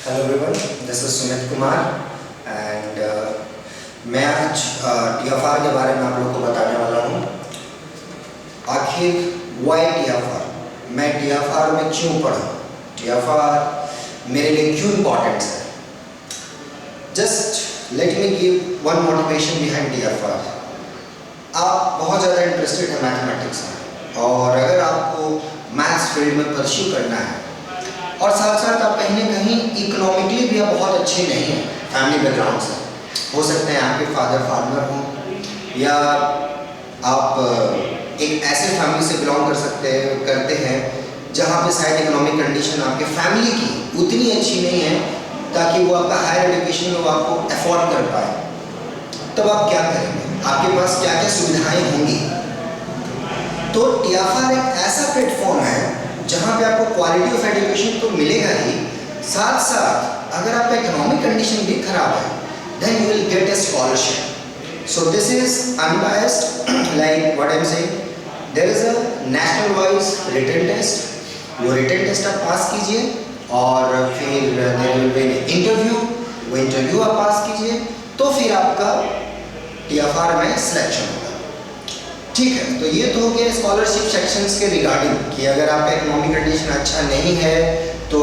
Hello everyone, this is Sumit Kumar and मैं आज TFR के बारे में आप लोगों को बताने वाला हूँ। आखिर वाई टीएफआर, मैं टीएफआर में क्यों पढ़ा, टीएफआर मेरे लिए क्यों इम्पोर्टेंट है। Just let me give one motivation behind TFR. आप बहुत ज़्यादा इंटरेस्टेड हैं मैथमेटिक्स में और अगर आपको मैथ्स फील्ड में परस्यू करना है और साथ साथ आप कहीं ना कहीं इकोनॉमिकली भी आप बहुत अच्छे नहीं हैं, फैमिली बैकग्राउंड से, हो सकते हैं आपके फादर फार्मर हों या आप एक ऐसे फैमिली से बिलोंग करते हैं जहाँ पे शायद इकोनॉमिक कंडीशन आपके फैमिली की उतनी अच्छी नहीं है ताकि वो आपका हायर एजुकेशन में वो आपको अफोर्ड कर पाए। तब आप क्या करेंगे, आपके पास क्या क्या सुविधाएँ होंगी। तो टीएफआर एक ऐसा प्लेटफॉर्म है जहाँ पे आपको क्वालिटी ऑफ एजुकेशन तो मिलेगा ही, साथ साथ अगर आपका इकोनॉमिक कंडीशन भी खराब है then you will get a scholarship. So this is unbiased, like what I am saying, there is a national wise written test. वो रिटन टेस्ट आप पास कीजिए और फिर देयर विल बी इंटरव्यू, वो interview आप पास कीजिए तो फिर आपका टीएफआर में सिलेक्शन होगा। ठीक है, तो ये तो हो गया स्कॉलरशिप सेक्शंस के रिगार्डिंग कि अगर आपका इकोनॉमिक कंडीशन अच्छा नहीं है तो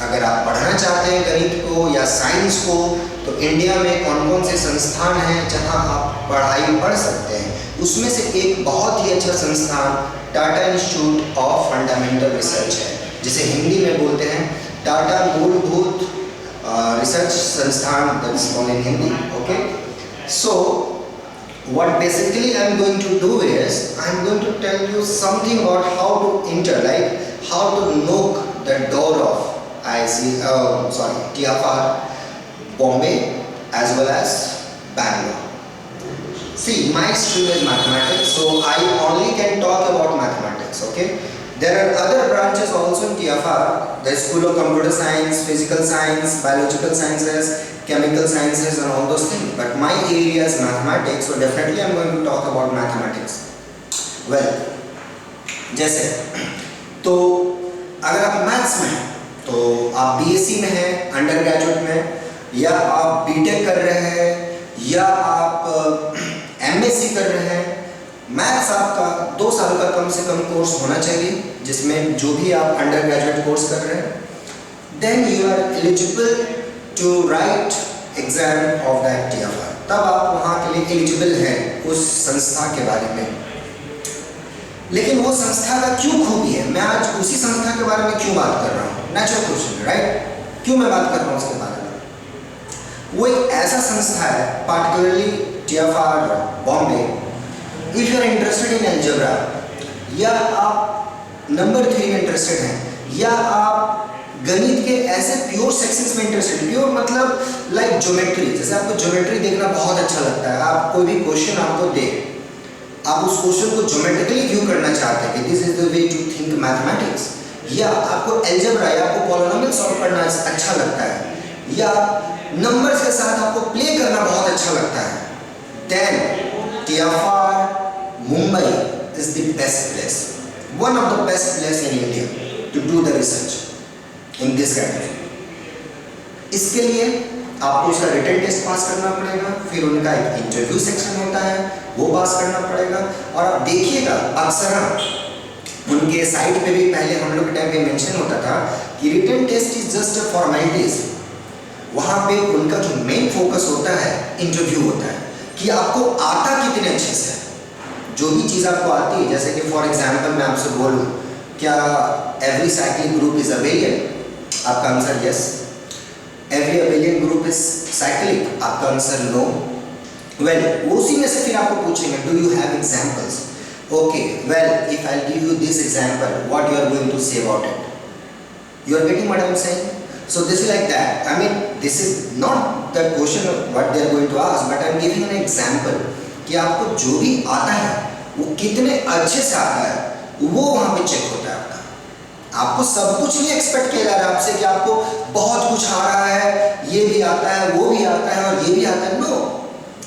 अगर आप पढ़ना चाहते हैं गणित को या साइंस को, तो इंडिया में कौन कौन से संस्थान हैं जहां आप पढ़ाई पढ़ सकते हैं। उसमें से एक बहुत ही अच्छा संस्थान Tata institute of fundamental research है, जिसे हिंदी में बोलते हैं टाटा मूलभूत रिसर्च संस्थान, that's called in Hindi. Okay, so what basically I'm going to do is I'm going to tell you something about how to enter, like how to knock the door of TFR Bombay as well as Bangalore. See, my stream is mathematics, so I only can talk about mathematics. Okay, there are other branches also in TFR, the School of Computer Science, Physical Science, Biological Sciences, Chemical Sciences and all those things, but my area is mathematics, so definitely I'm going to talk about mathematics. Well, जैसे तो अगर आप maths में हैं तो आप BSc में हैं अंडर ग्रेजुएट में, या आप बीटेक कर रहे हैं या आप एमएससी कर रहे हैं, मैथ्स आपका 2 साल का कम से कम कोर्स होना चाहिए जिसमें जो भी आप अंडर ग्रेजुएट कोर्स कर रहे हैं, then you are eligible to write exam of that TFR. तब आप वहाँ के लिए एलिजिबल हैं उस संस्था के बारे में। लेकिन वो संस्था का क्यों खूबी है, मैं आज उसी संस्था के बारे में क्यों बात कर रहा हूँ, नेचुरल क्वेश्चन, राइट, क्यों मैं बात कर रहा हूँ उसके बारे में। वो एक ऐसा संस्था है, particularly TFR Bombay, if you are interested in algebra, या आप नंबर 3 में इंटरेस्टेड हैं, या आप गणित के ऐसे प्योर सेक्शंस में इंटरेस्टेड, प्योर मतलब लाइक ज्योमेट्री, जैसे आपको ज्योमेट्री देखना बहुत अच्छा लगता है, आप कोई भी क्वेश्चन आपको दे, आप उस क्वेश्चन को ज्योमेट्रिकली व्यू करना चाहते हैं कि this is the way to think mathematics, या आपको अलजेब्रा या आपको पॉलिनोमियल सॉल्व करना अच्छा लगता है, या नंबर्स के साथ आपको प्ले करना बहुत अच्छा लगता है, then TFR Mumbai is the best place, one of the best place in India to do the research in this category. इसके लिए आपको उसका रिटन टेस्ट पास करना पड़ेगा, फिर उनका एक इंटरव्यू सेक्शन होता है वो पास करना पड़ेगा। और आप देखिएगा अक्सर उनके साइट पे भी पहले हम लोग के टाइम पे मेंशन होता था कि written test is just a formalities. वहाँ पे उनका जो मेन फोकस होता है इंटरव्यू होता है कि आपको आता कितने अच्छे से, जो भी चीज़ आपको आती है, जैसे कि फॉर एग्जाम्पल मैं आपसे बोलूँ क्या every cyclic group is abelian, आपका answer yes. Every abelian group is cyclic, आपका आंसर नो। वेल, उसी में से फिर आपको पूछेंगे do you have examples. Okay, well if I give you this example, what you are going to say about it, you are getting what I am saying. So this is like that, I mean this is not the question what they are going to ask, but I am giving an example कि आपको जो भी आता है वो कितने अच्छे से आता है, वो वहाँ पे चेक होता है आपका। आपको सब कुछ नहीं एक्सपेक्ट किया जा रहा है आपसे कि आपको बहुत कुछ आ रहा है, ये भी आता है, वो भी आता है और ये भी आता है, नो,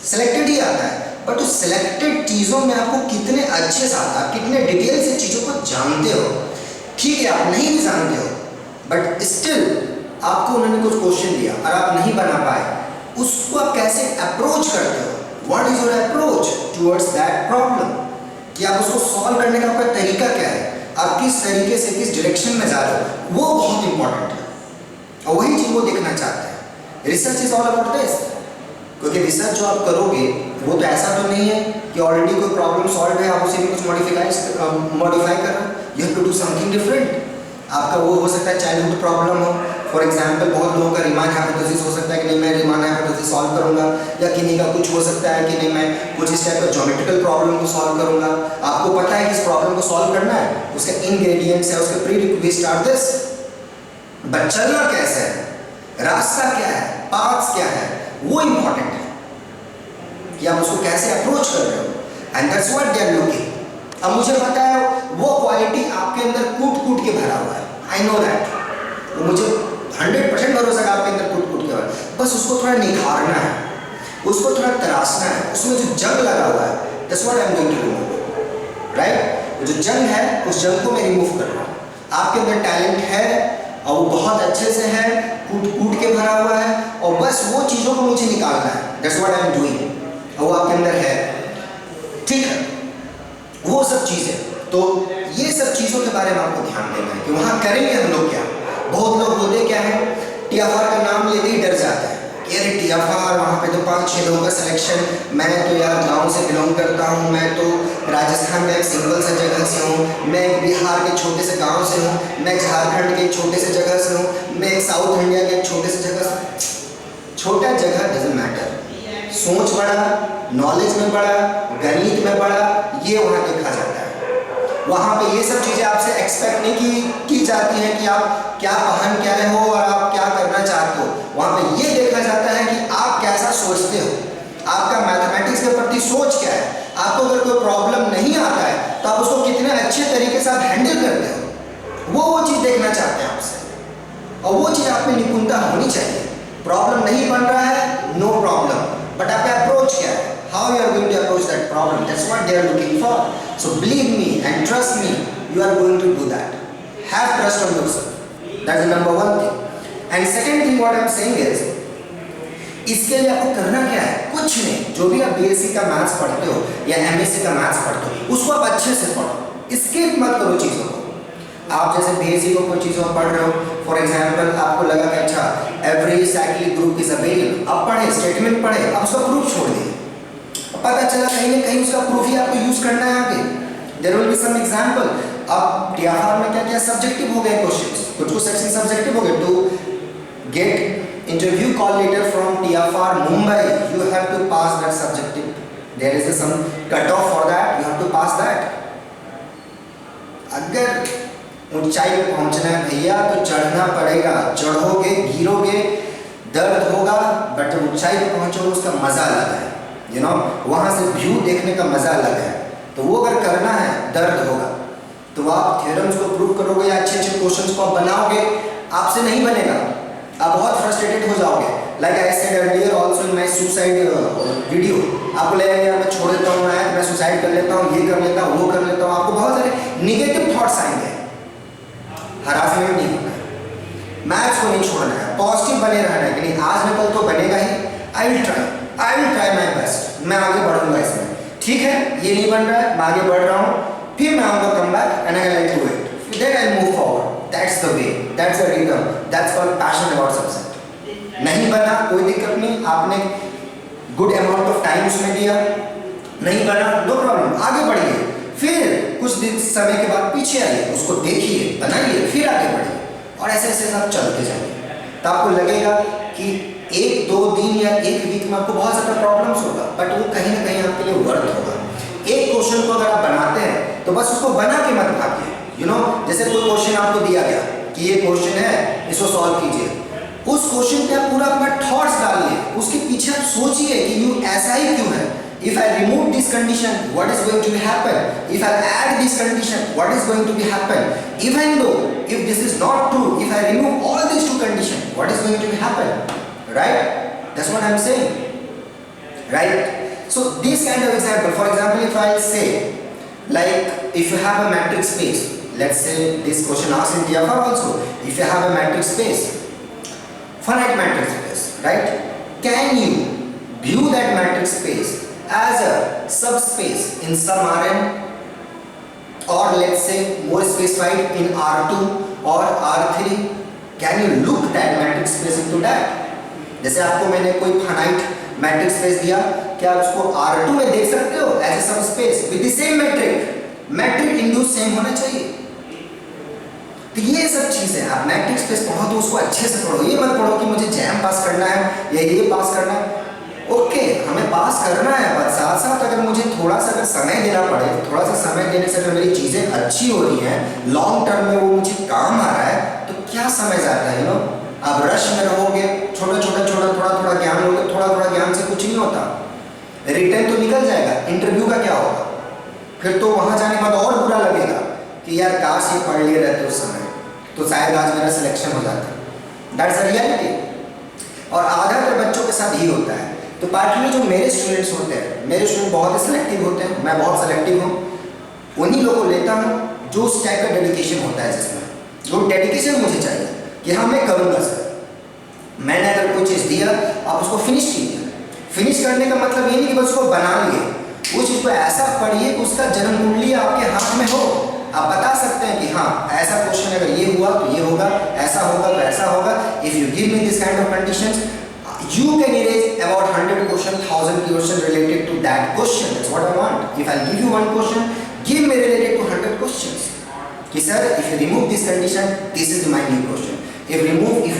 सिलेक्टेड ही आता है। बट उस सिलेक्टेड चीज़ों में आपको कितने अच्छे से आता है, कितने डिटेल से चीज़ों को जानते हो। ठीक है, आप नहीं भी जानते हो बट स्टिल आपको उन्होंने कुछ क्वेश्चन दिया और आप नहीं बना पाए, उसको आप कैसे अप्रोच करते हो, what is your approach towards that problem, कि आप उसको सॉल्व करने का आपका तरीका क्या है, आप किस तरीके से किस डायरेक्शन में जा रहे हो, वो बहुत इंपॉर्टेंट है और वही चीज वो देखना चाहते हैं। Research is all about this, क्योंकि रिसर्च जो आप करोगे वो तो ऐसा तो नहीं है कि ऑलरेडी कोई प्रॉब्लम सॉल्व है आप उसे भी कुछ मॉडिफाई कर रहे हो, you have to do something different. आपका वो हो सकता है चाइल्डहुड प्रॉब्लम हो, फॉर एग्जाम्पल बहुत लोगों का रिमान हाइपोथेसिस हो सकता है कि नहीं मैं रिमान हाइपोथेसिस सॉल्व करूंगा, या किन्हीं का कुछ हो सकता है कि नहीं मैं कुछ इस टाइप का ज्योमेट्रिकल प्रॉब्लम को सॉल्व करूंगा। आपको पता है कि इस प्रॉब्लम को सॉल्व करना है, उसके इंग्रेडिएंट्स है, उसके प्रीरिक्विजिट्स आर दिस, बट चलना कैसे है, रास्ता क्या है, पाथ्स क्या है, वो इंपॉर्टेंट है कि आप उसको कैसे अप्रोच कर रहे हो, and that's what they are looking. अब मुझे पता है वो क्वालिटी आपके अंदर कूट कूट के भरा हुआ है, आई नो दैट, वो मुझे 100% भरोसा है आपके अंदर कूट कूट के भरा, बस उसको थोड़ा निखारना है, उसको थोड़ा तराशना है, उसमें जो जंग लगा हुआ है, that's what I am going to remove, right. जो जंग है उस जंग को मैं रिमूव कर रहा हूँ। आपके अंदर टैलेंट है और वो बहुत अच्छे से है, कूट कूट के भरा हुआ है, और बस वो चीज़ों को मुझे निकालना है, that's what I am doing, और वो आपके अंदर है, ठीक है, वो सब चीज़ें। तो ये सब चीज़ों के बारे में आपको ध्यान देना है कि वहाँ करेंगे हम लोग क्या। बहुत लोग होते क्या है, TFR का नाम लेते ही डर जाता है कि अरे TFR वहाँ पे तो 5-6 लोगों का सिलेक्शन, मैं तो यार गांव से बिलोंग करता हूँ, मैं तो राजस्थान में एक सिंगल सा जगह से हूँ, मैं एक बिहार के छोटे से गांव से हूँ, मैं झारखंड के एक छोटे से जगह से हूँ, मैं एक साउथ इंडिया के एक छोटे से जगह से। छोटा जगह डजंट मैटर, सोच बड़ा, नॉलेज में बड़ा, गणित में बड़ा, ये वहाँ देखा जाता है। वहाँ पे ये सब चीज़ें आपसे एक्सपेक्ट नहीं की जाती हैं कि आप क्या पहन क्या रहे हो और आप क्या करना चाहते हो। वहाँ पे ये देखा जाता है कि आप कैसा सोचते हो, आपका मैथमेटिक्स के प्रति सोच क्या है, आपको अगर कोई प्रॉब्लम नहीं आता है तो आप उसको कितने अच्छे तरीके से आप हैंडल करते हो, वो चीज़ देखना चाहते हैं आपसे, और वो चीज़ आप में निपुणता होनी चाहिए। प्रॉब्लम नहीं बन रहा है, नो प्रॉब्लम, बट आपका अप्रोच क्या है, how you are going to approach that problem, that's what they are looking for. So believe me and trust me, you are going to do that. Have trust on yourself, that's the number one thing. And second thing what I am saying is, इसके लिए आपको करना क्या है, कुछ नहीं, जो भी आप BSc का मैथ्स पढ़ते हो या MSc का मैथ्स पढ़ते हो उसको आप अच्छे से पढ़ो, स्किप मत करो चीज़ों को। आप जैसे BSc को कोई चीज़ों पढ़ रहे हो, फॉर एग्जाम्पल आपको लगा कि अच्छा every cyclic group is available, आप पढ़े, स्टेटमेंट पढ़े, अब उसका प्रूफ छोड़ दिए, पता चला कहीं ना कहीं उसका प्रूफ ही आपको यूज करना है आगे, there will be some example. अब TFR में क्या क्या सब्जेक्टिव हो गए क्वेश्चंस, कुछ सेक्शन सब्जेक्टिव हो गए, to get interview call letter from TFR Mumbai you have to pass that subjective, there is some cut off for that, you have to pass that. अगर ऊंचाई पे पहुंचना है भैया तो चढ़ना पड़ेगा, चढ़ोगे गिरोगे दर्द होगा, बट जब ऊंचाई पे पहुंचोगे उसका मजा अलग है, यू नो, वहाँ से व्यू देखने का मजा अलग है। तो वो अगर करना है दर्द होगा, तो आप थ्योरम्स को प्रूव करोगे या अच्छे अच्छे क्वेश्चंस को आप बनाओगे, आपसे नहीं बनेगा, आप बहुत फ्रस्ट्रेटेड हो जाओगे। Like I said earlier also in my suicide video, आपको लगेगा यार मैं छोड़ देता हूँ मैथ, मैं सुसाइड कर लेता हूँ, ये कर लेता हूँ, वो कर लेता हूँ, आपको बहुत सारे निगेटिव थॉट्स आएंगे। हरासमेंट नहीं होना है, मैथ्स को नहीं छोड़ना है, पॉजिटिव बने रहना है कि नहीं आज न कल तो बनेगा ही, I will try my best, मैं आगे बढ़ूंगा इसमें, ठीक है ये नहीं बन रहा है मैं आगे बढ़ रहा हूँ, फिर मैं आऊँगा come back and I will do it, then I move forward, that's the way, that's the rhythm, that's called passion about subject. नहीं बना कोई दिक्कत नहीं, आपने गुड अमाउंट ऑफ टाइम उसमें दिया, नहीं बना नो प्रॉब्लम, आगे बढ़िए, फिर कुछ दिन समय के बाद पीछे आइए, उसको देखिए, बनाइए, फिर आगे बढ़िए, और ऐसे ऐसे आप चलते जाइए। तो आपको लगेगा कि 1-2 दिन या 1 वीक में आपको बहुत ज़्यादा प्रॉब्लम्स होगा, बट वो कहीं ना कहीं आपके लिए वर्थ होगा। एक क्वेश्चन को अगर आप बनाते हैं तो बस उसको बना के मत भागिए, यू नो, जैसे कोई क्वेश्चन आपको दिया गया कि ये क्वेश्चन है इसको सॉल्व कीजिए, उस क्वेश्चन पे आप पूरा अपना थॉट्स डालिए, उसके पीछे आप सोचिए कि यू ऐसा ही क्यों है, if I remove this condition what is going to be happen, if I add this condition what is going to be happen, even though if this is not true, if I remove all these 2 conditions what is going to be happen, right? That's what I'm saying, right? So this kind of example, for example if I say like if you have a matrix space, let's say this question asked in TFR also, if you have a matrix space finite matrix space, right? Can you view that matrix space as a subspace in some Rn, or let's say more specified in R2 or R3? Can you look that matrix space into that? जैसे आपको मैंने कोई finite matrix space दिया, क्या आप उसको R2 में देख सकते हो as a subspace with the same metric induced same होना चाहिए। तो ये सब चीजें आप मैट्रिक्स स्पेस पढ़ो तो उसको अच्छे से पढ़ो, ये मत पढ़ो कि मुझे जैम पास करना है या ये पास करना है। ओके, हमें पास करना है, पर साथ साथ अगर मुझे थोड़ा सा अगर समय देना पड़े, थोड़ा सा समय देने से अगर मेरी चीजें अच्छी हो रही हैं, लॉन्ग टर्म में वो मुझे काम आ रहा है, तो क्या समझ आता है, आप रश में रहोगे, थोड़ा थोड़ा ज्ञान लोगे, थोड़ा ज्ञान से कुछ नहीं होता। रिटर्न तो निकल जाएगा, इंटरव्यू का क्या होगा? फिर तो वहां जाने के बाद और बुरा लगेगा कि यार काश ये पढ़ लिए रहते उस समय, तो शायद आज मेरा सिलेक्शन हो जाता। That's the reality. और आधातर बच्चों के साथ ही होता है। तो पार्टिकुलर जो मेरे स्टूडेंट्स होते हैं, मेरे स्टूडेंट बहुत ही सिलेक्टिव होते हैं, मैं बहुत सिलेक्टिव हूँ, उन्हीं लोगों को लेता हूँ जो उस टाइप का डेडिकेशन होता है, जिसमें जो डेडिकेशन मुझे चाहिए कि हाँ मैं करूँगा सर। मैंने अगर कोई चीज़ दिया, आप उसको फिनिश कीजिए। फिनिश करने का मतलब ये नहीं कि बस उसको बना लिए, वो चीज़ को ऐसा पढ़िए कि उसका जन्म कुंडली आपके हाथ में हो। आप बता सकते हैं कि हाँ ऐसा क्वेश्चन अगर ये हुआ तो ये होगा, ऐसा होगा तो ऐसा होगा। If you give me this kind of conditions, you can erase about 100 question, 1000 question related to that question. That's what I want. If I give you one question, give me related to 100 questions. कि sir, if you remove this condition, this is my new question. If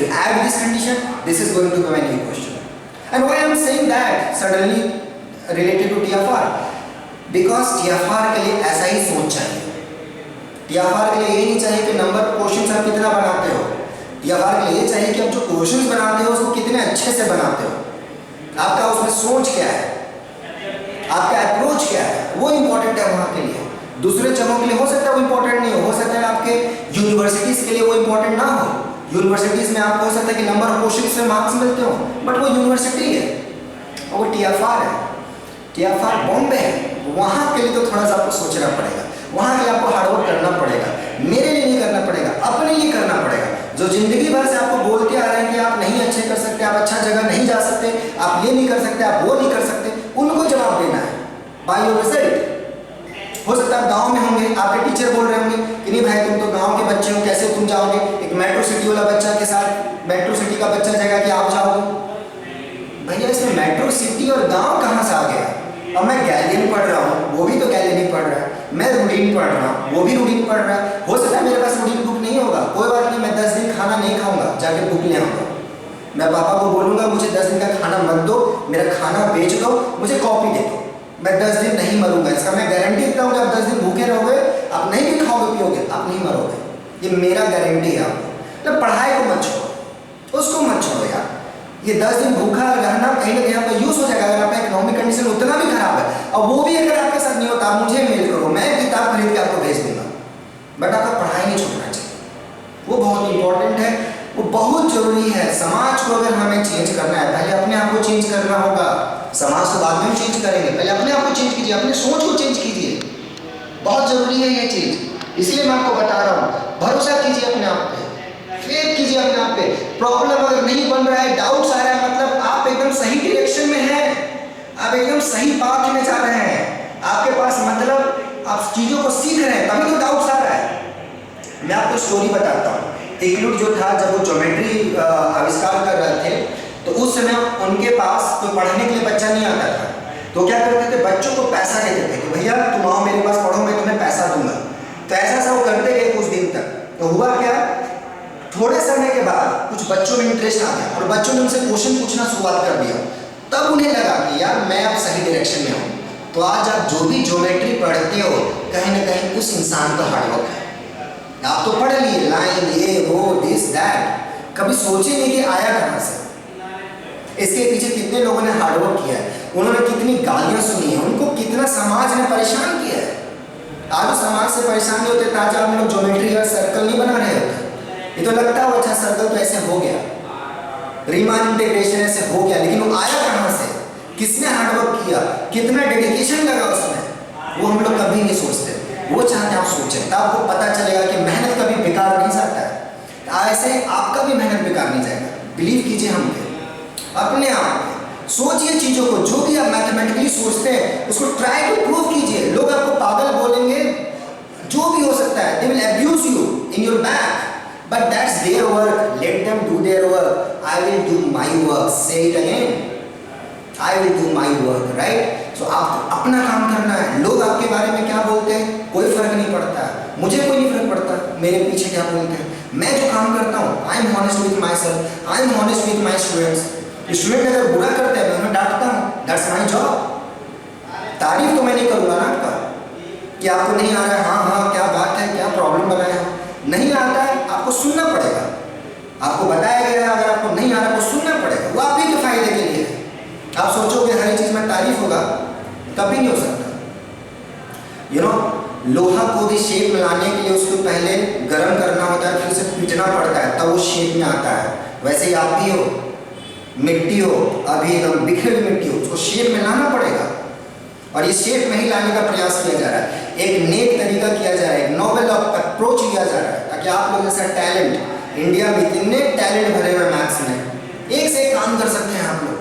you add this condition, this is going to be my new question. And why I'm saying that suddenly related to TFR? Because TFR के लिए ऐसा ही सोच चाहिए। TFR के लिए ये नहीं चाहिए कि नंबर क्वेश्चन आप कितना बनाते हो। TFR के लिए ये चाहिए कि आप जो क्वेश्चंस बनाते हो उसको कितने अच्छे से बनाते हो, आपका उसमें सोच क्या है, आपका अप्रोच क्या है, वो इम्पोर्टेंट है वहाँ के लिए। दूसरे जगहों के लिए हो सकता है वो इम्पोर्टेंट नहीं हो सकता है आपके यूनिवर्सिटीज़ के लिए वो इम्पोर्टेंट ना हो। यूनिवर्सिटीज़ में आपको हो सकता है कि नंबर ऑफ क्वेश्चन से मार्क्स मिलते हो, बट वो यूनिवर्सिटी है और वो TFR है, TFR बॉम्बे है। वहाँ के लिए तो थोड़ा सा आपको सोचना पड़ेगा, वहाँ के लिए आपको हार्डवर्क करना पड़ेगा। मेरे लिए नहीं करना पड़ेगा, अपने लिए करना पड़ेगा। जो जिंदगी भर से आपको बोलते आ रहे हैं कि आप नहीं अच्छे कर सकते, आप अच्छा जगह नहीं जा सकते, आप ये नहीं कर सकते, आप वो नहीं कर सकते, उनको जवाब देना है बाय योर रिजल्ट। हो सकता है आप गांव में होंगे, आपके टीचर बोल रहे होंगे कि नहीं भाई तुम तो गांव के बच्चे हो, कैसे तुम जाओगे एक मेट्रो सिटी वाला बच्चा के साथ, मेट्रो सिटी का बच्चा जाएगा कि आप जाओगे। भैया इसमें मेट्रो सिटी और गाँव कहाँ से आ गया? अब मैं गैलियन पढ़ रहा हूँ, वो भी तो गैलियन ही पढ़ रहा है, मैं रूडीन पढ़ रहा हूँ, वो भी रूडीन पढ़ रहा है। हो सकता है मेरे पास रूडीन बुक नहीं होगा, कोई बात नहीं, मैं 10 दिन खाना नहीं खाऊंगा, जाके बुक ले आऊँगा। मैं पापा को बोलूँगा मुझे 10 दिन का खाना मत दो, मेरा खाना बेच दो, मुझे कॉपी दे दो, मैं 10 दिन नहीं मरूंगा। इसका मैं गारंटी देता हूँ कि आप 10 दिन भूखे रहोगे, आप नहीं भी खाओगे पियोगे, आप नहीं मरोगे, ये मेरा गारंटी है आपको। तो पढ़ाई को मत छोड़ो, उसको मत छोड़ो यार। ये 10 दिन भूखा रहना कहीं ना कहीं आपका यूज हो जाएगा। अगर आपका इकोनॉमिक कंडीशन उतना भी खराब है और वो भी अगर आपके साथ नहीं होता, आप मुझे मेल करो, मैं किताब खरीद के आपको भेज दूंगा, बट आपका पढ़ाई नहीं छोड़ना चाहिए। वो बहुत इंपॉर्टेंट है, वो बहुत जरूरी है। समाज को अगर हमें चेंज करना है, पहले अपने आप को चेंज करना होगा। समाज को बाद में चेंज करेंगे, पहले अपने आप को चेंज कीजिए, अपने सोच को चेंज कीजिए, बहुत जरूरी है ये चीज। इसलिए मैं आपको बता रहा हूँ, भरोसा कीजिए अपने आप पे, फेथ कीजिए अपने आप पे। प्रॉब्लम अगर नहीं बन रहा है, डाउट्स आ रहा है, मतलब आप एकदम सही डायरेक्शन में हैं, आप एकदम सही पाथ में जा रहे हैं, आपके पास मतलब आप चीजों को सीख रहे हैं, तभी तो डाउट्स आ रहा है। मैं आपको स्टोरी बताता हूँ। यूक्लिड जो था, जब वो ज्योमेट्री आविष्कार कर रहे थे, तो उस समय उनके पास कोई पढ़ने के लिए बच्चा नहीं आता था, तो क्या करते थे, बच्चों को पैसा देते थे कि भैया तुम आओ मेरे पास पढ़ो, मैं तुम्हें पैसा दूंगा। तो ऐसा वो करते गए कुछ दिन तक। तो हुआ क्या, थोड़े समय के बाद कुछ बच्चों में इंटरेस्ट आ गया और बच्चों ने उनसे क्वेश्चन पूछना शुरुआत कर दिया। तब उन्हें लगा कि यार मैं अब सही डायरेक्शन में हूँ। तो आज आप जो भी ज्योमेट्री पढ़ते हो, कहीं ना कहीं उस इंसान का हार्डवर्क है। आप तो पढ़ लिए लाइन ये वो दिस दैट, कभी सोचे नहीं कि आया कहाँ से, इसके पीछे कितने लोगों ने हार्डवर्क किया है, उन्होंने कितनी गालियाँ सुनी है, उनको कितना समाज ने परेशान किया है। आज समाज से परेशान नहीं होते, ताजा हम लोग ज्योमेट्री का सर्कल नहीं बना रहे होते। ये तो लगता है अच्छा सर्कल तो ऐसे हो गया, रीमान इंटीग्रेशन ऐसे हो गया, लेकिन वो आया कहाँ से, किसने हार्डवर्क किया, कितना डेडिकेशन लगा उसमें, वो हम लोग कभी नहीं सोचते। वो चाहते आप सोचें, तब आपको पता चलेगा कि मेहनत कभी बेकार नहीं जाता है। ऐसे आपका भी मेहनत बेकार नहीं जाएगा। बिलीव कीजिए हम पे, अपने आप पे सोचिए चीजों को, जो भी आप मैथमेटिकली सोचते हैं उसको ट्राई टू प्रूव कीजिए। लोग आपको पागल बोलेंगे, जो भी हो सकता है, they will abuse you in your back, but that's their work, let them do their work, I will do my work, say it again, I will do my work, right. So आपको अपना काम करना है। लोग आपके बारे में क्या बोलते हैं कोई फर्क नहीं पड़ता, मुझे कोई नहीं फर्क पड़ता मेरे पीछे क्या बोलते हैं। मैं जो काम करता हूँ, I am honest with my self, I am honest with my students. Student अगर बुरा करते हैं मैं उन्हें डांटता हूँ, दैट्स माई जॉब। तारीफ तो मैं नहीं करूँगा ना आपका कि आपको नहीं आ रहा है, हाँ हाँ क्या बात है, क्या प्रॉब्लम बनाया है, नहीं आता है आपको सुनना पड़ेगा, आपको बताया गया है, अगर आपको नहीं आ रहा तो सुनना पड़ेगा, वो आप ही के फायदे के लिए है। आप सोचोगे हर चीज़ में तारीफ होगा, कभी नहीं हो सकता। यू नो, लोहा को भी शेप में लाने के लिए उसको पहले गर्म करना होता है, फिर उसे पीटना पड़ता है, तब वो शेप में आता है। वैसे ही आप भी हो, मिट्टी हो, अभी एकदम बिखरी हुई मिट्टी हो, उसको शेप में लाना पड़ेगा, और ये शेप में ही लाने का प्रयास किया जा रहा है। एक नेक तरीका किया जा रहा है, एक नोबल अप्रोच लिया जा रहा है, ताकि आप लोग जैसा टैलेंट, इंडिया में इतने टैलेंट भरे हुए मैथ्स में, एक से एक काम कर सकते हैं आप लोग।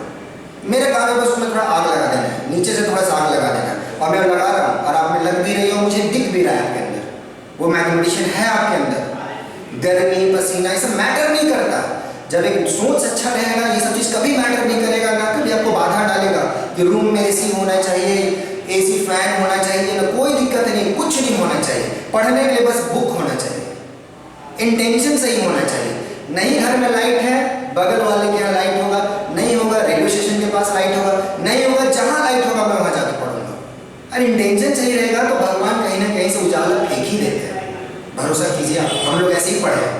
मेरे काम है बस उसमें थोड़ा आग लगा देना है, नीचे से थोड़ा सा आग लगा देना है, और मैं लगा रहा हूँ और आप में लग भी रही हो, मुझे दिख भी रहा है आपके अंदर, वो मैथमेटिशियन है आपके अंदर। गर्मी पसीना ये सब मैटर नहीं करता। जब एक सोच अच्छा रहेगा, ये सब चीज़ कभी मैटर नहीं करेगा, ना कभी आपको बाधा डालेगा कि रूम में एसी होना चाहिए, एसी फैन होना चाहिए, ना कोई दिक्कत नहीं, कुछ नहीं होना चाहिए। पढ़ने के लिए बस बुक होना चाहिए, इंटेंशन सही होना चाहिए। नहीं घर में लाइट है, बगल वाले के यहाँ लाइट होगा, नहीं होगा रेलवे स्टेशन के पास लाइट होगा, नहीं होगा जहाँ लाइट होगा मैं वहाँ जाकर पढ़ूंगा। अरे इंटेंशन सही रहेगा तो भगवान कहीं ना कहीं से उजाला फेंक ही देते हैं। भरोसा कीजिए आप, हम लोग ऐसे ही पढ़े हैं।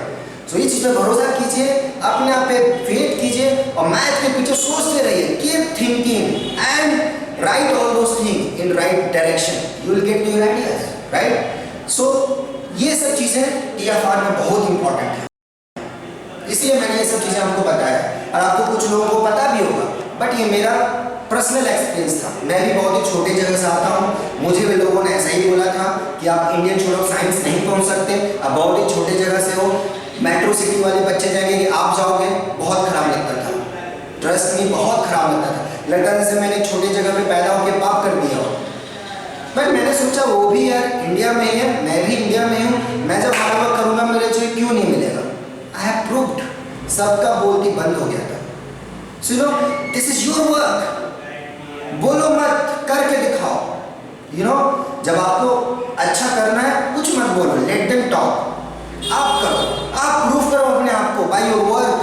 सो इस चीज़ पर भरोसा कीजिए, अपने आप पे फेथ कीजिए, और मैथ के पीछे सोचते रहिए, keep thinking and write all those thing in right direction, you will get your ideas, right. So ये सब चीज़ें TFR में बहुत इंपॉर्टेंट है, इसलिए मैंने ये सब चीज़ें आपको बताया, और आपको कुछ लोगों को पता भी होगा, बट ये मेरा पर्सनल एक्सपीरियंस था। मैं भी बहुत ही छोटे जगह से आता हूँ, मुझे भी लोगों ने ऐसा ही बोला था कि आप इंडियन स्कूल ऑफ साइंस नहीं पहुँच सकते, आप बहुत ही छोटे जगह से हो, मेट्रो सिटी वाले बच्चे जाएंगे कि आप जाओगे, बहुत खराब लगता था, ट्रस्ट में बहुत खराब लगता था। लगता जैसे मैंने छोटे जगह पे पैदा होकर पाप कर दिया हो। पर मैंने सोचा वो भी यार इंडिया में ही है, मैं भी इंडिया में हूँ, मैं जब हार्ड वर्क करूँगा मेरे लिए क्यों नहीं मिलेगा। आई हैव प्रूव्ड, सबका बोलती बंद हो गया था। So no this is your work, बोलो मत, करके दिखाओ। यू नो, जब आपको अच्छा करना है कुछ मत बोलो, लेट देम टॉक, आप करो, आप प्रूफ करो अपने आप को बाय योर वर्क,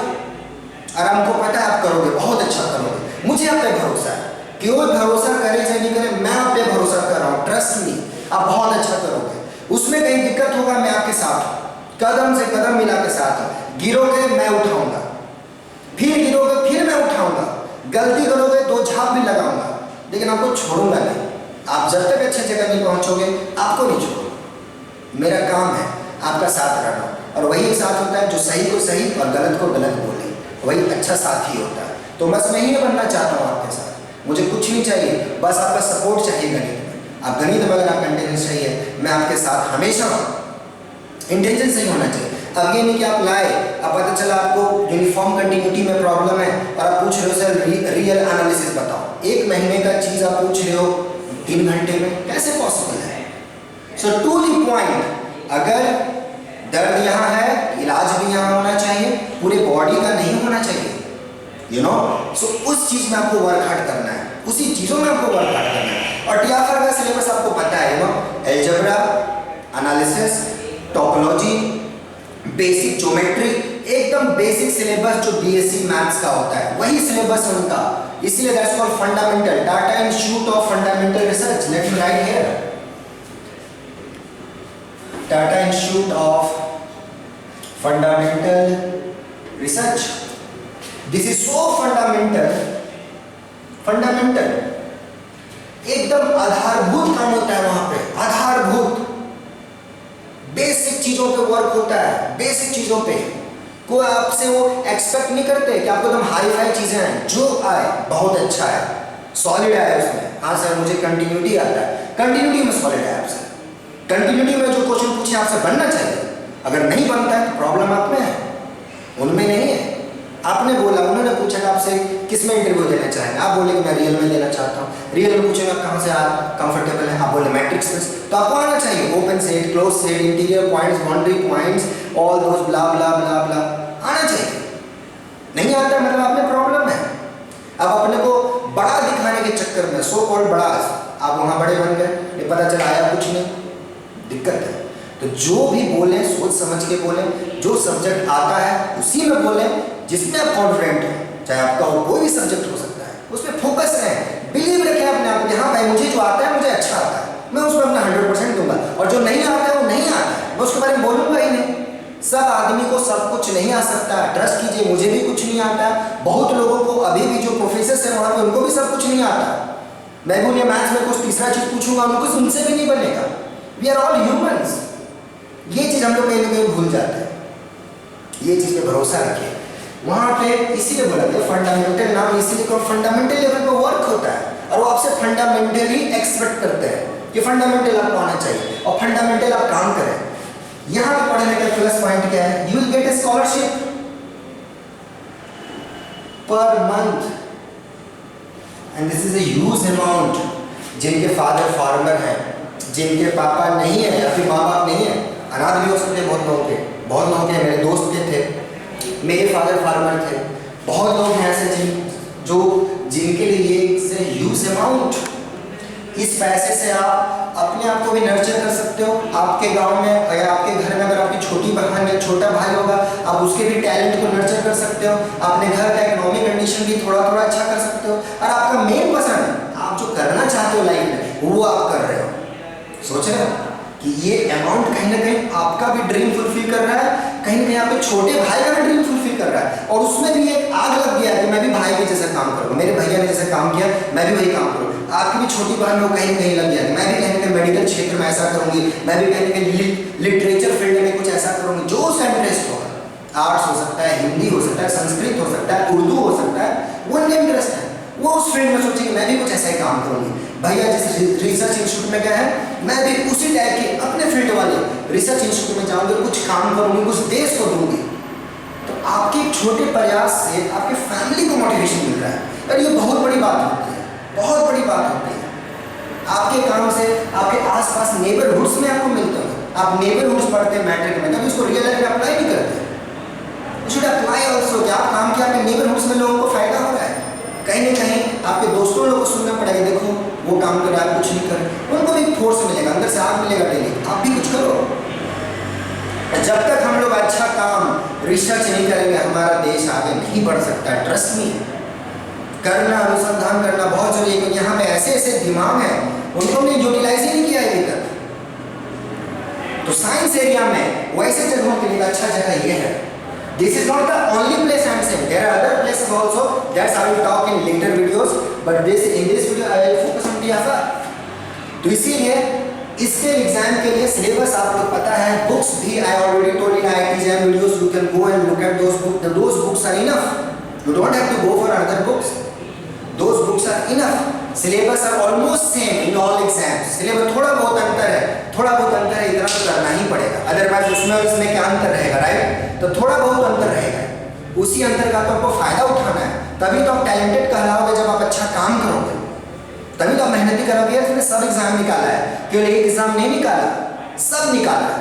और हमको पता है आप करोगे, बहुत अच्छा करोगे, मुझे आप पे भरोसा है। क्यों भरोसा करे चाहे नहीं करे, मैं आप पे भरोसा कर रहा हूँ, ट्रस्ट मी, आप बहुत अच्छा करोगे। उसमें कहीं दिक्कत होगा मैं आपके साथ हूँ, कदम से कदम मिला के साथ हूँ। गिरोगे मैं उठाऊंगा, फिर गिरोगे फिर मैं उठाऊंगा, गलती करोगे तो झाप भी लगाऊंगा, लेकिन आपको छोड़ूंगा नहीं। आप जब तक अच्छी जगह नहीं पहुंचोगे आपको नहीं छोड़ूंगा। मेरा काम है आपका साथ रहना, और वही एक साथ होता है जो सही को सही और गलत को गलत बोले, वही अच्छा साथी होता है। तो बस मैं ही बनना चाहता हूँ आपके साथ, मुझे कुछ नहीं चाहिए, बस आपका सपोर्ट चाहिए गणित में। आप गणित में अगर आपका इंटेंशन चाहिए, मैं आपके साथ हमेशा हूँ। इंटेंशन सही होना चाहिए। अब ये नहीं कि आप लाए, अब पता चला आपको यूनिफॉर्म कंटिन्यूटी में प्रॉब्लम है, और आप पूछ रहे हो सर रियल एनालिसिस बताओ। 1 महीने का चीज़ आप पूछ रहे हो 3 घंटे में, कैसे पॉसिबल है। सो टू द पॉइंट, अगर दर्द यहाँ है, इलाज भी यहाँ होना चाहिए, पूरे बॉडी का नहीं होना चाहिए। यू नो, सो उस चीज़ में आपको वर्क हार्ड करना है, उसी चीज़ों में आपको वर्क हार्ड करना है। और TFR का सिलेबस आपको पता है, you know, algebra, analysis, topology, basic geometry, एकदम बेसिक सिलेबस जो BSc मैथ्स का होता है, वही सिलेबस है उनका। इसलिए that's called fundamental, Tata institute of fundamental research. Let me right here, Tata institute of fundamental research. This is so fundamental, एकदम आधारभूत काम होता है वहां पे, आधारभूत बेसिक चीजों पे वर्क होता है, बेसिक चीजों पे। कोई आपसे वो एक्सपेक्ट नहीं करते कि आपको एकदम हाई फाई चीजें हैं, जो आए बहुत अच्छा है, सॉलिड आया उसमें, हाँ सर मुझे कंटिन्यूटी आता है, कंटिन्यूटी में सॉलिड है आपसे, कंटिन्यूटी में जो क्वेश्चन पूछे आपसे बनना चाहिए। अगर नहीं बनता है तो प्रॉब्लम आप में है, उनमें नहीं है। आप आपने बोला, उन्होंने पूछा कि आपसे किस में इंटरव्यू देना चाहेंगे, आप बोले कि मैं रियल में देना चाहता हूँ। रियल में पूछेंगे आप कहाँ से आप कंफर्टेबल हैं, आप बोले मैट्रिक्स में। तो आपको आना चाहिए open set, close set, interior points, boundary points, all those blah blah blah blah, आना चाहिए। नहीं आता मतलब आप में प्रॉब्लम है। अब अपने को बड़ा दिखाने के चक्कर में, सो कॉल्ड बड़ा, आप वहाँ बड़े बन गए, ये पता चला आया कुछ नहीं, दिक्कत है। तो जो भी बोले सोच समझ के बोले, जो सब्जेक्ट आता है उसी में बोले जिसमें आप कॉन्फिडेंट हो, चाहे आपका वो कोई भी सब्जेक्ट हो सकता है, उसमें फोकस रहें, बिलीव रखें अपने आप में, हाँ भाई मुझे जो आता है मुझे अच्छा आता है, मैं उसमें अपना 100% दूंगा, और जो नहीं आता है वो नहीं आता है, मैं उसके बारे में बोलूंगा ही नहीं। सब आदमी को सब कुछ नहीं आ सकता, ट्रस्ट कीजिए, मुझे भी कुछ नहीं आता। बहुत लोगों को अभी भी जो प्रोफेसर है वहाँ पे उनको भी सब कुछ नहीं आता। मैं भी उन्हें मैथ्स में कुछ तीसरा चीज पूछूंगा, उनको उनसे भी नहीं बनेगा। We are all humans. ये चीज हम लोग कहीं ना कहीं भूल जाते हैं, ये चीज पे भरोसा रखिए। वहाँ पे इसीलिए बोला गया फंडामेंटल, नाम इसीलिए फंडामेंटल लेवल पे वर्क होता है, और वो आपसे फंडामेंटली एक्सपेक्ट करते हैं कि फंडामेंटल आपको आना चाहिए और फंडामेंटल आप काम करें। यहाँ पे पढ़ने का प्लस पॉइंट क्या है, you will get a scholarship per month, and this is a huge amount. जिनके फादर फार्मर हैं, जिनके पापा नहीं है या फिर माँ बाप नहीं है, अनाथ भी हो सकते हैं बहुत लोगों के, बहुत लोगों के, मेरे दोस्त के थे, मेरे फादर फार्मर थे, बहुत लोग हैं ऐसे जिनके लिए ये ह्यूज अमाउंट। इस पैसे से आप अपने आप को भी नर्चर कर सकते हो। आपके गांव में या आपके घर में अगर आपकी छोटी बहन या छोटा भाई होगा, आप उसके भी टैलेंट को नर्चर कर सकते हो। अपने घर का इकोनॉमिक कंडीशन भी थोड़ा थोड़ा अच्छा कर सकते हो, और आपका मेन पसंद, आप जो करना चाहते हो लाइफ में वो आप कर रहे हो। सोच रहे हो कि ये अमाउंट कहीं ना कहीं आपका भी ड्रीम फुलफिल कर रहा है, कहीं ना कहीं आपके छोटे भाई का भी ड्रीम फुलफिल कर रहा है, और उसमें भी एक आग लग गया कि मैं भी भाई के जैसा काम करूँगा, मेरे भैया ने जैसे काम किया मैं भी वही काम करूँ। आपकी भी छोटी बहन में कहीं कहीं लग गया कि मैं भी कहीं ना कहीं मेडिकल क्षेत्र में ऐसा करूँगी, मैं भी कहीं ना कहीं लिटरेचर फील्ड में कुछ ऐसा करूँगी। जो उसका इंटरेस्ट होगा, आर्ट्स हो सकता है, हिंदी हो सकता है, संस्कृत हो सकता है, उर्दू हो सकता है, वो उनका इंटरेस्ट है, वो उस फील्ड में सोचेंगे मैं भी कुछ ऐसा ही काम करूँगी। भैया जिस रिसर्च इंस्टीट्यूट में गया है, मैं भी उसी टाइप के अपने फील्ड वाले रिसर्च इंस्टीट्यूट में जाऊँगी, कुछ काम करूँगी, कुछ देश को दूँगी। तो आपके छोटे प्रयास से आपके फैमिली को मोटिवेशन मिल रहा है, और ये बहुत बड़ी बात होती है, बहुत बड़ी बात होती है। आपके काम से आपके आसपास नेबरहुड्स में आपको मिलते हैं। आप नेबरहुड्स पढ़ते हैं मैट्रिक में, कभी उसको रियल लाइफ में अप्लाई नहीं करते। यू शुड अप्लाई ऑल्सो, कि आप काम किया, आपके नेबरहुड्स में लोगों को फायदा हो रहा है। कहीं ना कहीं आपके दोस्तों लोगों को सुनना पड़ेगा, देखो वो काम कर रहा है, कुछ नहीं कर रहे, उनको भी फोर्स मिलेगा, अंदर से आग मिलेगा डेली, आप भी कुछ करो। जब तक हम लोग अच्छा काम रिसर्च नहीं करेंगे, हमारा देश आगे नहीं बढ़ सकता है। ट्रस्ट मी, करना, अनुसंधान करना बहुत जरूरी है, क्योंकि यहाँ पे ऐसे ऐसे दिमाग हैं, उनको हमने यूटिलाइज ही नहीं किया है अभी तक। तो साइंस एरिया में वैसे जगहों के लिए अच्छा जगह ये है। This is not the only place I am saying. There are other places also. That's I will talk in later videos. But in this video I will focus on DFR. तो इसीलिए इसके एग्जाम के लिए syllabus आप लोग पता है, books भी I already told in IIT exam videos. You can go and look at those books. Those books are enough. You don't have to go for other books. Those books are enough. Syllabus are almost same in all exams. Syllabus थोड़ा बहुत अंतर है, थोड़ा बहुत अंतर है, इतना तो करना ही पड़ेगा, अदरवाइज उसमें और इसमें क्या अंतर रहेगा, राइट? तो थोड़ा बहुत अंतर रहेगा, उसी अंतर का तो आपको फायदा उठाना है, तभी तो आप टैलेंटेड कहलाओगे। जब आप अच्छा काम करोगे तभी तो आप मेहनती करोगे। इसने सब एग्जाम निकाला है, केवल एक एग्जाम नहीं निकाला, सब निकाला है।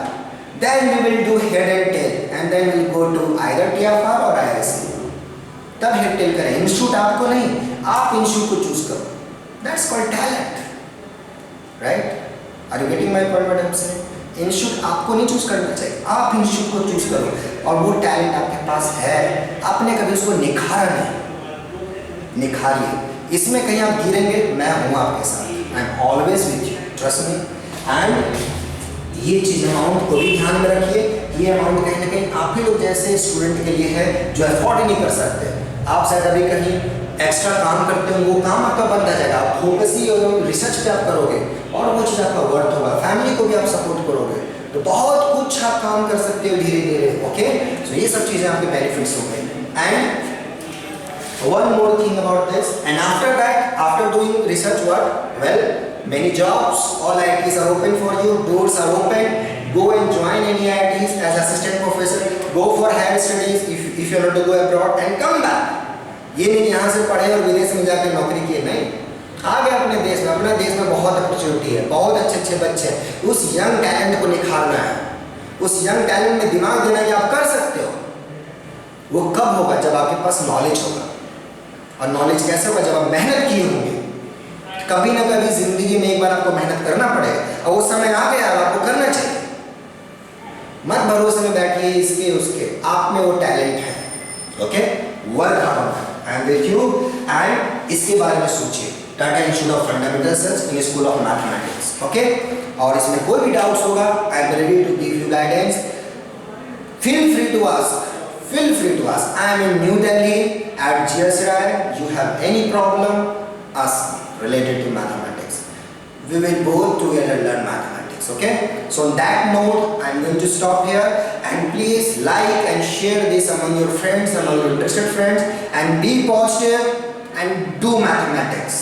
Then we will do head and tail, and then we'll go to either TFR or IISc. तब हेड टेल करें, इंस्टीट्यूट आपको नहीं, आप इंस्टीट्यूट को चूज करो। That's called talent, right? Are you getting my point? What I'm saying? Institute आपको नहीं choose करना चाहिए, आप इंस्टीट्यूट को चूज करो, और वो टैलेंट आपके पास है, आपने कभी उसको निखारा नहीं, निखारिए। इसमें कहीं आप गिरेंगे, मैं हूँ आपके साथ, I am always with you, trust me. And ये चीज अमाउंट को भी ध्यान में रखिए, ये अमाउंट कहीं ना कहीं आप ही लोग जैसे स्टूडेंट के लिए है जो अफोर्ड ही नहीं कर सकते। आप शायद अभी कहीं एक्स्ट्रा काम करते हो, वो काम आपका बनता जाएगा, आप फोकस ही और रिसर्च पे आप करोगे, और वो चीज़ आपका वर्थ होगा, फैमिली को भी आप सपोर्ट करोगे, तो बहुत कुछ आप काम कर सकते हो धीरे धीरे। ओके, सो ये सब चीज़ें आपके बेनिफिट्स हो गए। And one more thing about this, and after that, after doing research work, well, many jobs, all IITs are open for you, doors are open, go and join any IITs as assistant professor, go for higher studies if you want to go abroad and come back. ये नहीं यहाँ से पढ़े और विदेश में जाकर नौकरी किए, नहीं, आ गए अपने देश में। अपने देश में बहुत अपॉर्चुनिटी है, बहुत अच्छे अच्छे बच्चे हैं। उस यंग टैलेंट को निखारना है, उस यंग टैलेंट में दिमाग देना कि आप कर सकते हो। वो कब होगा? जब आपके पास नॉलेज होगा। और नॉलेज कैसे होगा? जब आप मेहनत किए होंगे। कभी ना कभी जिंदगी में एक बार आपको मेहनत करना पड़ेगा और वो समय आ गया, अब आपको करना चाहिए। मत भरोसे में बैठिए इसके उसके, आप में वो टैलेंट है। Okay, work hard and with you and इसके बारे में सोचिए। Tata institute of fundamental research in school of mathematics. Okay, और इसमें कोई भी डाउट्स होगा, I am ready to give you guidance. Feel free to ask, feel free to ask. I am in New Delhi at GS Rai. You have any problem, ask me related to mathematics. We will both together learn mathematics. Okay? So on that note, I am going to stop here, and please like and share this among your friends, among your interested friends, and be positive and do mathematics.